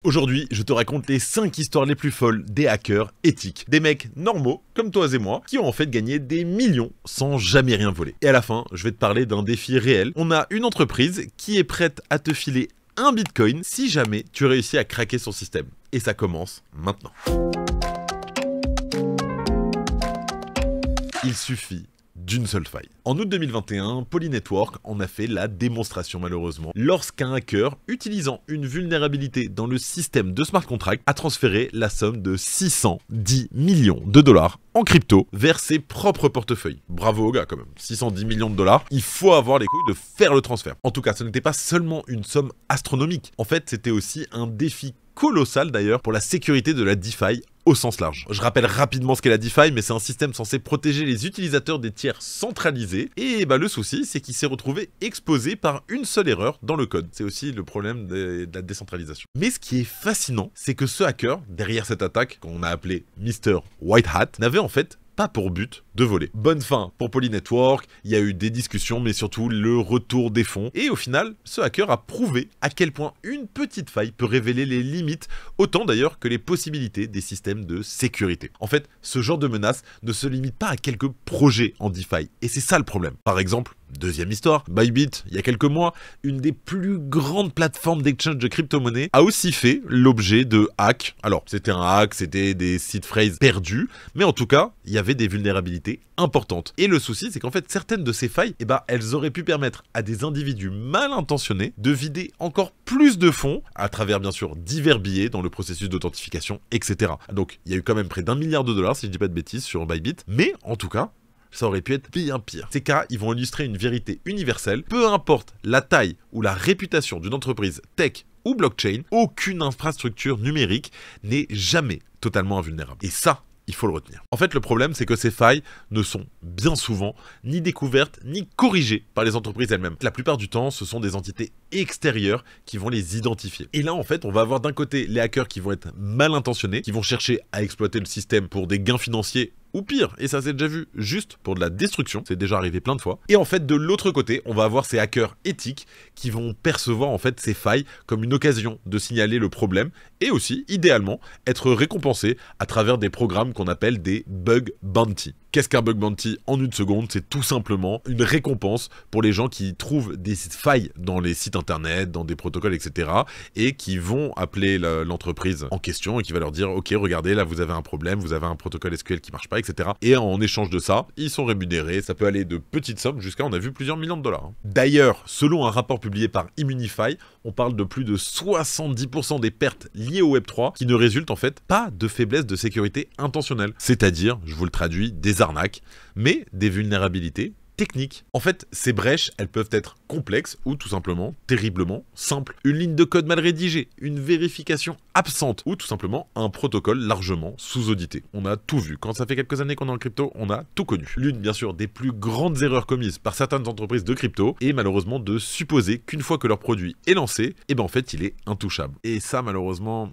Aujourd'hui, je te raconte les 5 histoires les plus folles des hackers éthiques. Des mecs normaux, comme toi et moi, qui ont en fait gagné des millions sans jamais rien voler. Et à la fin, je vais te parler d'un défi réel. On a une entreprise qui est prête à te filer un bitcoin si jamais tu réussis à craquer son système. Et ça commence maintenant. Il suffit d'une seule faille. En août 2021, Polynetwork en a fait la démonstration malheureusement, lorsqu'un hacker, utilisant une vulnérabilité dans le système de smart contract, a transféré la somme de 610 millions de dollars en crypto vers ses propres portefeuilles. Bravo au gars quand même, 610 millions de dollars, il faut avoir les couilles de faire le transfert. En tout cas, ce n'était pas seulement une somme astronomique, en fait c'était aussi un défi colossal d'ailleurs pour la sécurité de la DeFi au sens large. Je rappelle rapidement ce qu'est la DeFi, mais c'est un système censé protéger les utilisateurs des tiers centralisés. Et le souci, c'est qu'il s'est retrouvé exposé par une seule erreur dans le code. C'est aussi le problème de la décentralisation. Mais ce qui est fascinant, c'est que ce hacker, derrière cette attaque, qu'on a appelé Mr. White Hat, n'avait en fait pas pour but de voler. Bonne fin pour Polynetwork, il y a eu des discussions, mais surtout le retour des fonds. Et au final, ce hacker a prouvé à quel point une petite faille peut révéler les limites, autant d'ailleurs que les possibilités des systèmes de sécurité. En fait, ce genre de menace ne se limite pas à quelques projets en DeFi, et c'est ça le problème. Par exemple, deuxième histoire, Bybit, il y a quelques mois, une des plus grandes plateformes d'exchange de crypto-monnaies a aussi fait l'objet de hacks. Alors, c'était un hack, c'était des seed phrases perdus, mais en tout cas, il y avait des vulnérabilités importantes. Et le souci, c'est qu'en fait, certaines de ces failles, elles auraient pu permettre à des individus mal intentionnés de vider encore plus de fonds, à travers bien sûr divers billets dans le processus d'authentification, etc. Donc, il y a eu quand même près d'1 milliard de dollars, si je dis pas de bêtises, sur Bybit, mais en tout cas, ça aurait pu être bien pire. Ces cas, ils vont illustrer une vérité universelle. Peu importe la taille ou la réputation d'une entreprise tech ou blockchain, aucune infrastructure numérique n'est jamais totalement invulnérable. Et ça, il faut le retenir. En fait, le problème, c'est que ces failles ne sont bien souvent ni découvertes ni corrigées par les entreprises elles-mêmes. La plupart du temps, ce sont des entités extérieures qui vont les identifier. Et là, en fait, on va avoir d'un côté les hackers qui vont être mal intentionnés, qui vont chercher à exploiter le système pour des gains financiers ou pire, et ça s'est déjà vu, juste pour de la destruction, c'est déjà arrivé plein de fois. Et en fait, de l'autre côté, on va avoir ces hackers éthiques qui vont percevoir en fait ces failles comme une occasion de signaler le problème et aussi, idéalement, être récompensés à travers des programmes qu'on appelle des bug bounty. Qu'est-ce qu'un bug bounty? En une seconde, c'est tout simplement une récompense pour les gens qui trouvent des failles dans les sites internet, dans des protocoles, etc. et qui vont appeler l'entreprise en question et qui va leur dire « Ok, regardez, là vous avez un problème, vous avez un protocole SQL qui marche pas, etc. » Et en échange de ça, ils sont rémunérés. Ça peut aller de petites sommes jusqu'à, on a vu, plusieurs millions de dollars. D'ailleurs, selon un rapport publié par Immunify, on parle de plus de 70% des pertes liées au Web3 qui ne résultent en fait pas de faiblesse de sécurité intentionnelle. C'est-à-dire, je vous le traduis, des arnaques, mais des vulnérabilités techniques. En fait, ces brèches, elles peuvent être complexes ou tout simplement terriblement simples. Une ligne de code mal rédigée, une vérification absente ou tout simplement un protocole largement sous-audité. On a tout vu. Quand ça fait quelques années qu'on est en crypto, on a tout connu. L'une, bien sûr, des plus grandes erreurs commises par certaines entreprises de crypto est malheureusement de supposer qu'une fois que leur produit est lancé, en fait, il est intouchable. Et ça, malheureusement...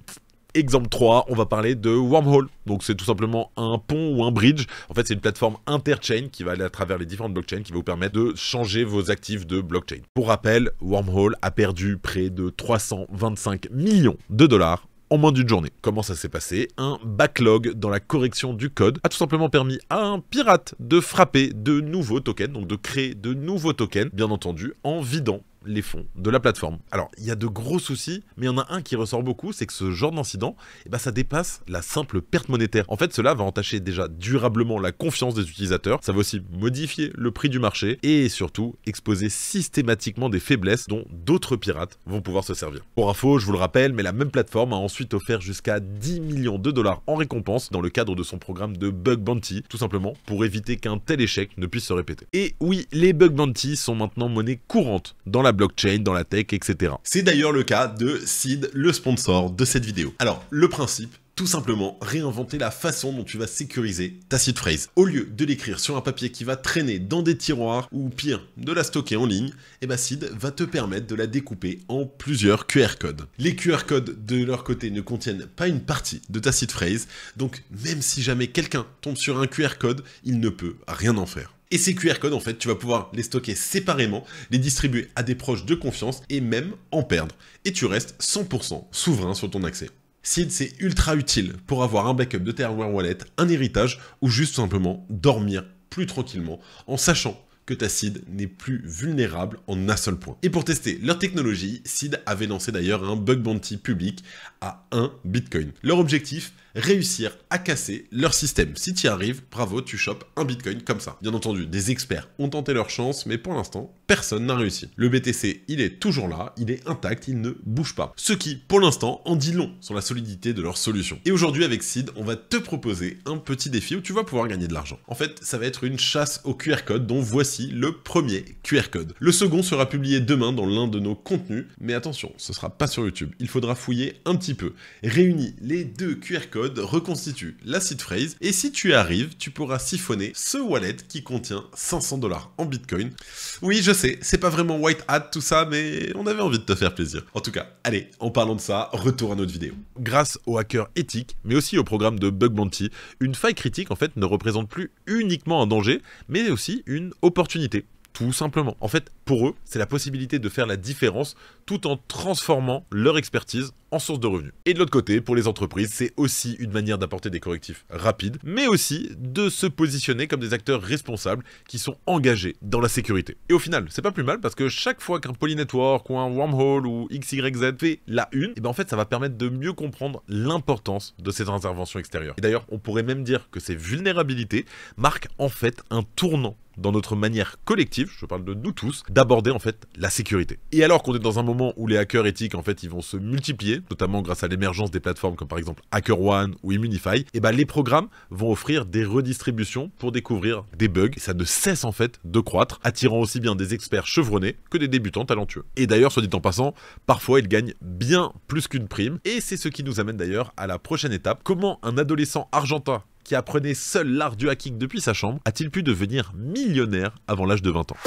Exemple 3, on va parler de Wormhole. Donc c'est tout simplement un pont ou un bridge. En fait, c'est une plateforme interchain qui va aller à travers les différentes blockchains qui va vous permettre de changer vos actifs de blockchain. Pour rappel, Wormhole a perdu près de 325 millions de dollars en moins d'une journée. Comment ça s'est passé? Un backlog dans la correction du code a tout simplement permis à un pirate de frapper de nouveaux tokens, donc de créer de nouveaux tokens, bien entendu, en vidant les fonds de la plateforme. Alors, il y a de gros soucis, mais il y en a un qui ressort beaucoup, c'est que ce genre d'incident, ça dépasse la simple perte monétaire. En fait, cela va entacher déjà durablement la confiance des utilisateurs, ça va aussi modifier le prix du marché et surtout exposer systématiquement des faiblesses dont d'autres pirates vont pouvoir se servir. Pour info, je vous le rappelle, mais la même plateforme a ensuite offert jusqu'à 10 millions de dollars en récompense dans le cadre de son programme de bug bounty, tout simplement pour éviter qu'un tel échec ne puisse se répéter. Et oui, les bug bounty sont maintenant monnaie courante dans la blockchain, dans la tech, etc. C'est d'ailleurs le cas de Seed, le sponsor de cette vidéo. Alors, le principe, tout simplement réinventer la façon dont tu vas sécuriser ta seed phrase. Au lieu de l'écrire sur un papier qui va traîner dans des tiroirs ou pire, de la stocker en ligne, Seed va te permettre de la découper en plusieurs QR codes. Les QR codes de leur côté ne contiennent pas une partie de ta seed phrase, donc même si jamais quelqu'un tombe sur un QR code, il ne peut rien en faire. Et ces QR codes, en fait, tu vas pouvoir les stocker séparément, les distribuer à des proches de confiance et même en perdre. Et tu restes 100% souverain sur ton accès. Seed, c'est ultra utile pour avoir un backup de tes hardware wallet, un héritage ou juste simplement dormir plus tranquillement en sachant que ta seed n'est plus vulnérable en un seul point. Et pour tester leur technologie, Seed avait lancé d'ailleurs un bug bounty public à 1 Bitcoin. Leur objectif, réussir à casser leur système. Si tu y arrives, bravo, tu chopes un Bitcoin comme ça. Bien entendu, des experts ont tenté leur chance, mais pour l'instant, personne n'a réussi. Le BTC, il est toujours là, il est intact, il ne bouge pas. Ce qui, pour l'instant, en dit long sur la solidité de leur solution. Et aujourd'hui, avec Seed, on va te proposer un petit défi où tu vas pouvoir gagner de l'argent. En fait, ça va être une chasse au QR code, dont voici le premier QR code. Le second sera publié demain dans l'un de nos contenus, mais attention, ce sera pas sur YouTube. Il faudra fouiller un petit peu. Réunis les deux QR codes, reconstitue la seed phrase, et si tu y arrives, tu pourras siphonner ce wallet qui contient 500 $ en Bitcoin. Oui, je sais, c'est pas vraiment white hat tout ça, mais on avait envie de te faire plaisir. En tout cas, allez, en parlant de ça, retour à notre vidéo. Grâce aux hackers éthiques, mais aussi au programme de bug bounty, une faille critique en fait ne représente plus uniquement un danger, mais aussi une opportunité. Tout simplement. En fait, pour eux, c'est la possibilité de faire la différence tout en transformant leur expertise en source de revenus. Et de l'autre côté, pour les entreprises, c'est aussi une manière d'apporter des correctifs rapides, mais aussi de se positionner comme des acteurs responsables qui sont engagés dans la sécurité. Et au final, c'est pas plus mal parce que chaque fois qu'un Polynetwork ou un Wormhole ou XYZ fait la une, et ben en fait, ça va permettre de mieux comprendre l'importance de ces interventions extérieures. Et d'ailleurs, on pourrait même dire que ces vulnérabilités marquent en fait un tournant dans notre manière collective, je parle de nous tous, d'aborder en fait la sécurité. Et alors qu'on est dans un moment où les hackers éthiques en fait ils vont se multiplier, notamment grâce à l'émergence des plateformes comme par exemple HackerOne ou Immunify, et ben les programmes vont offrir des redistributions pour découvrir des bugs, et ça ne cesse en fait de croître, attirant aussi bien des experts chevronnés que des débutants talentueux. Et d'ailleurs, soit dit en passant, parfois ils gagnent bien plus qu'une prime, et c'est ce qui nous amène d'ailleurs à la prochaine étape, comment un adolescent argentin qui apprenait seul l'art du hacking depuis sa chambre, a-t-il pu devenir millionnaire avant l'âge de 20 ans?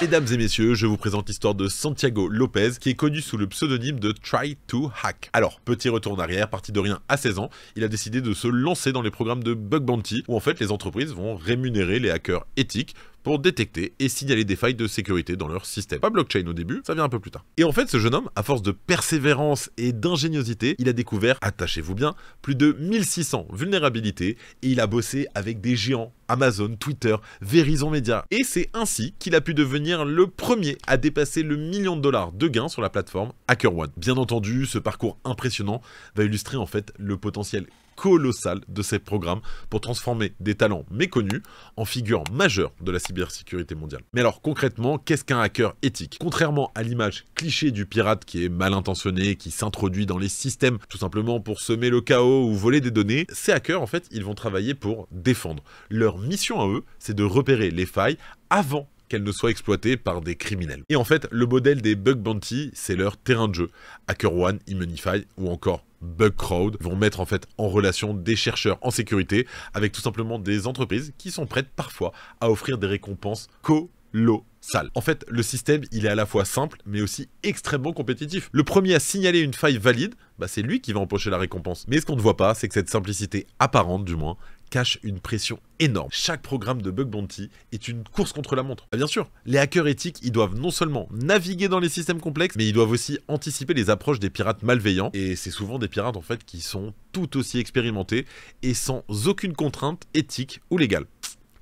Mesdames et messieurs, je vous présente l'histoire de Santiago Lopez, qui est connu sous le pseudonyme de Try2Hack. Alors, petit retour en arrière, parti de rien à 16 ans, il a décidé de se lancer dans les programmes de bug bounty, où en fait les entreprises vont rémunérer les hackers éthiques pour détecter et signaler des failles de sécurité dans leur système. Pas blockchain au début, ça vient un peu plus tard. Et en fait, ce jeune homme, à force de persévérance et d'ingéniosité, il a découvert, attachez-vous bien, plus de 1600 vulnérabilités et il a bossé avec des géants, Amazon, Twitter, Verizon Media. Et c'est ainsi qu'il a pu devenir le premier à dépasser le $1 million de gains sur la plateforme HackerOne. Bien entendu, ce parcours impressionnant va illustrer en fait le potentiel colossal de ces programmes pour transformer des talents méconnus en figures majeures de la cybersécurité mondiale. Mais alors concrètement, qu'est-ce qu'un hacker éthique? Contrairement à l'image cliché du pirate qui est mal intentionné, qui s'introduit dans les systèmes tout simplement pour semer le chaos ou voler des données, ces hackers en fait, ils vont travailler pour défendre. Leur mission à eux, c'est de repérer les failles avant qu'elles ne soient exploitées par des criminels. Et en fait, le modèle des bug bounty, c'est leur terrain de jeu. HackerOne, Immunify ou encore Bugcrowd vont mettre en fait en relation des chercheurs en sécurité avec tout simplement des entreprises qui sont prêtes parfois à offrir des récompenses colossales. En fait, le système, il est à la fois simple, mais aussi extrêmement compétitif. Le premier à signaler une faille valide, c'est lui qui va empocher la récompense. Mais ce qu'on ne voit pas, c'est que cette simplicité apparente, du moins, cache une pression énorme. Chaque programme de bug bounty est une course contre la montre. Bien sûr, les hackers éthiques, ils doivent non seulement naviguer dans les systèmes complexes, mais ils doivent aussi anticiper les approches des pirates malveillants. Et c'est souvent des pirates en fait qui sont tout aussi expérimentés et sans aucune contrainte éthique ou légale.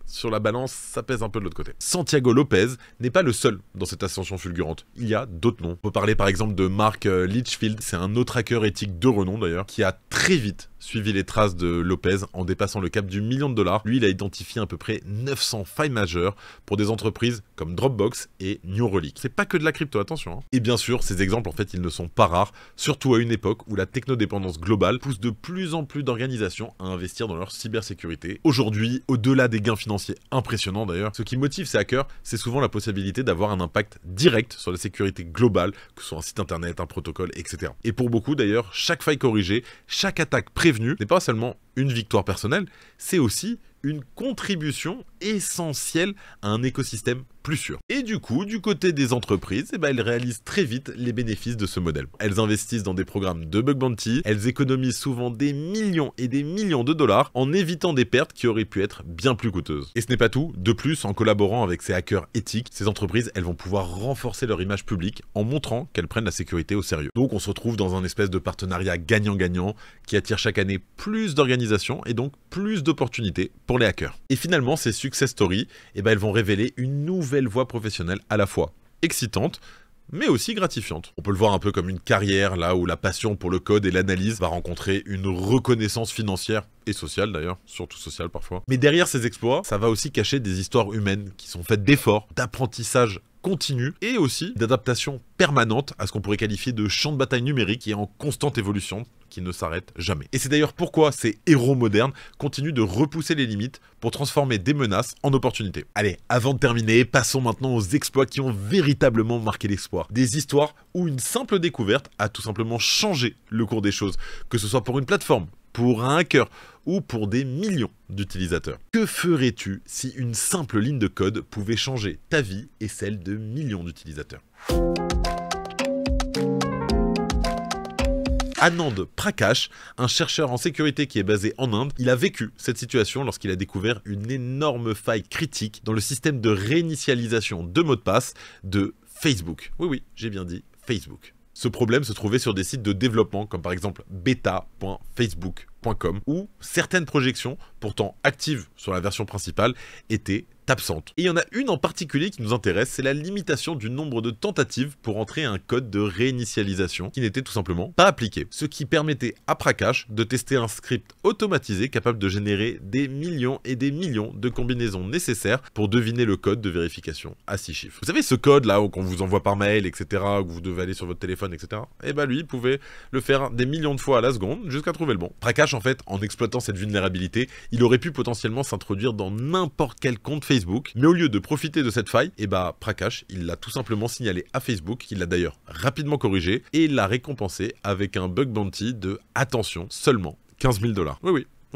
Sur la balance, ça pèse un peu de l'autre côté. Santiago Lopez n'est pas le seul dans cette ascension fulgurante. Il y a d'autres noms. On peut parler par exemple de Mark Litchfield, c'est un autre hacker éthique de renom d'ailleurs, qui a très vite suivi les traces de Lopez en dépassant le cap du $1 million. Lui, il a identifié à peu près 900 failles majeures pour des entreprises comme Dropbox et New Relic. C'est pas que de la crypto, attention. Et bien sûr, ces exemples, en fait, ils ne sont pas rares, surtout à une époque où la technodépendance globale pousse de plus en plus d'organisations à investir dans leur cybersécurité. Aujourd'hui, au-delà des gains financiers impressionnants d'ailleurs, ce qui motive ces hackers, c'est souvent la possibilité d'avoir un impact direct sur la sécurité globale, que ce soit un site internet, un protocole, etc. Et pour beaucoup d'ailleurs, chaque faille corrigée, chaque attaque prévenue n'est pas seulement une victoire personnelle, c'est aussi une contribution essentielle à un écosystème plus sûr. Et du coup, du côté des entreprises, elles réalisent très vite les bénéfices de ce modèle. Elles investissent dans des programmes de bug bounty, elles économisent souvent des millions et des millions de dollars en évitant des pertes qui auraient pu être bien plus coûteuses. Et ce n'est pas tout, de plus, en collaborant avec ces hackers éthiques, ces entreprises, elles vont pouvoir renforcer leur image publique en montrant qu'elles prennent la sécurité au sérieux. Donc on se retrouve dans un espèce de partenariat gagnant-gagnant qui attire chaque année plus d'organisations et donc plus d'opportunités pour les hackers. Et finalement, ces success stories, elles vont révéler une nouvelle voie professionnelle à la fois excitante, mais aussi gratifiante. On peut le voir un peu comme une carrière, là où la passion pour le code et l'analyse va rencontrer une reconnaissance financière et sociale d'ailleurs, surtout sociale parfois. Mais derrière ces exploits, ça va aussi cacher des histoires humaines qui sont faites d'efforts, d'apprentissage continu et aussi d'adaptation permanente à ce qu'on pourrait qualifier de champ de bataille numérique qui est en constante évolution, qui ne s'arrête jamais. Et c'est d'ailleurs pourquoi ces héros modernes continuent de repousser les limites pour transformer des menaces en opportunités. Allez, avant de terminer, passons maintenant aux exploits qui ont véritablement marqué l'espoir. Des histoires où une simple découverte a tout simplement changé le cours des choses, que ce soit pour une plateforme, pour un hacker ou pour des millions d'utilisateurs. Que ferais-tu si une simple ligne de code pouvait changer ta vie et celle de millions d'utilisateurs ? Anand Prakash, un chercheur en sécurité qui est basé en Inde, il a vécu cette situation lorsqu'il a découvert une énorme faille critique dans le système de réinitialisation de mots de passe de Facebook. Oui, j'ai bien dit Facebook. Ce problème se trouvait sur des sites de développement comme par exemple beta.facebook.com où certaines projections, pourtant actives sur la version principale, étaient absentes. Et il y en a une en particulier qui nous intéresse, c'est la limitation du nombre de tentatives pour entrer un code de réinitialisation qui n'était tout simplement pas appliqué. Ce qui permettait à Prakash de tester un script automatisé capable de générer des millions et des millions de combinaisons nécessaires pour deviner le code de vérification à 6 chiffres. Vous savez ce code là qu'on vous envoie par mail, etc., que vous devez aller sur votre téléphone, etc. Lui, il pouvait le faire des millions de fois à la seconde jusqu'à trouver le bon. Prakash, en fait, en exploitant cette vulnérabilité, il aurait pu potentiellement s'introduire dans n'importe quel compte Facebook, mais au lieu de profiter de cette faille, Prakash, il l'a tout simplement signalé à Facebook, qui l'a d'ailleurs rapidement corrigé, et il l'a récompensé avec un bug bounty de, attention, seulement 15 000 $.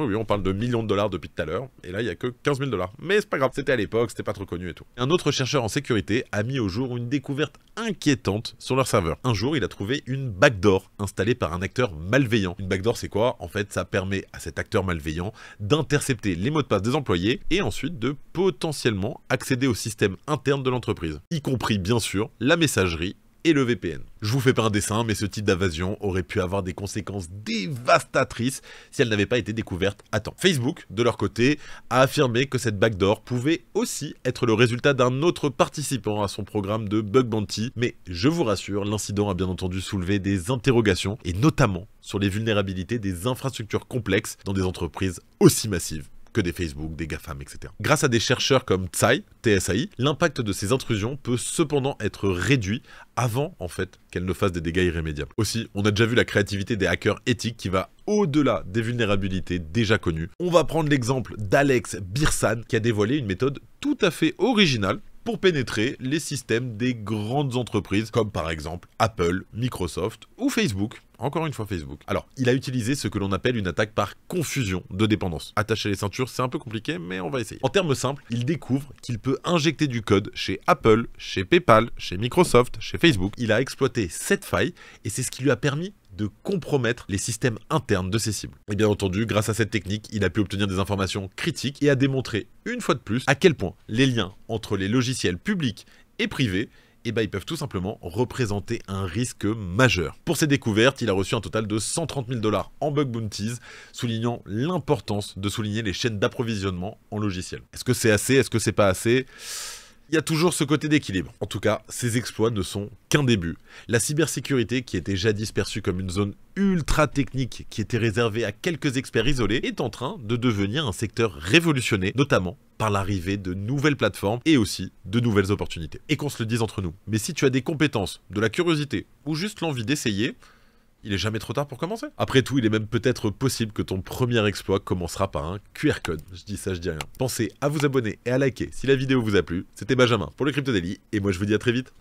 Oui, on parle de millions de dollars depuis tout à l'heure, et là, il n'y a que 15 000 $. Mais c'est pas grave, c'était à l'époque, c'était pas trop connu et tout. Un autre chercheur en sécurité a mis au jour une découverte inquiétante sur leur serveur. Un jour, il a trouvé une backdoor installée par un acteur malveillant. Une backdoor, c'est quoi? En fait, ça permet à cet acteur malveillant d'intercepter les mots de passe des employés et ensuite de potentiellement accéder au système interne de l'entreprise, y compris, bien sûr, la messagerie et le VPN. Je vous fais pas un dessin, mais ce type d'invasion aurait pu avoir des conséquences dévastatrices si elle n'avait pas été découverte à temps. Facebook, de leur côté, a affirmé que cette backdoor pouvait aussi être le résultat d'un autre participant à son programme de bug bounty, mais je vous rassure, l'incident a bien entendu soulevé des interrogations, et notamment sur les vulnérabilités des infrastructures complexes dans des entreprises aussi massives que des Facebook, des GAFAM, etc. Grâce à des chercheurs comme Tsai, TSAI, l'impact de ces intrusions peut cependant être réduit avant, en fait, qu'elles ne fassent des dégâts irrémédiables. Aussi, on a déjà vu la créativité des hackers éthiques qui va au-delà des vulnérabilités déjà connues. On va prendre l'exemple d'Alex Birsan qui a dévoilé une méthode tout à fait originale pour pénétrer les systèmes des grandes entreprises comme par exemple Apple, Microsoft ou Facebook. Encore une fois Facebook. Alors, il a utilisé ce que l'on appelle une attaque par confusion de dépendance. Attacher les ceintures, c'est un peu compliqué, mais on va essayer. En termes simples, il découvre qu'il peut injecter du code chez Apple, chez PayPal, chez Microsoft, chez Facebook. Il a exploité cette faille et c'est ce qui lui a permis de compromettre les systèmes internes de ses cibles. Et bien entendu, grâce à cette technique, il a pu obtenir des informations critiques et a démontré une fois de plus à quel point les liens entre les logiciels publics et privés ils peuvent tout simplement représenter un risque majeur. Pour ces découvertes, il a reçu un total de 130 000 $ en bug bounties, soulignant l'importance de souligner les chaînes d'approvisionnement en logiciels. Est-ce que c'est assez? Est-ce que c'est pas assez? Il y a toujours ce côté d'équilibre. En tout cas, ces exploits ne sont qu'un début. La cybersécurité, qui était jadis perçue comme une zone ultra technique qui était réservée à quelques experts isolés, est en train de devenir un secteur révolutionné, notamment par l'arrivée de nouvelles plateformes et aussi de nouvelles opportunités. Et qu'on se le dise entre nous, mais si tu as des compétences, de la curiosité ou juste l'envie d'essayer, il est jamais trop tard pour commencer. Après tout, il est même peut-être possible que ton premier exploit commencera par un QR code. Je dis ça, je dis rien. Pensez à vous abonner et à liker si la vidéo vous a plu. C'était Benjamin pour le Crypto Daily et moi je vous dis à très vite.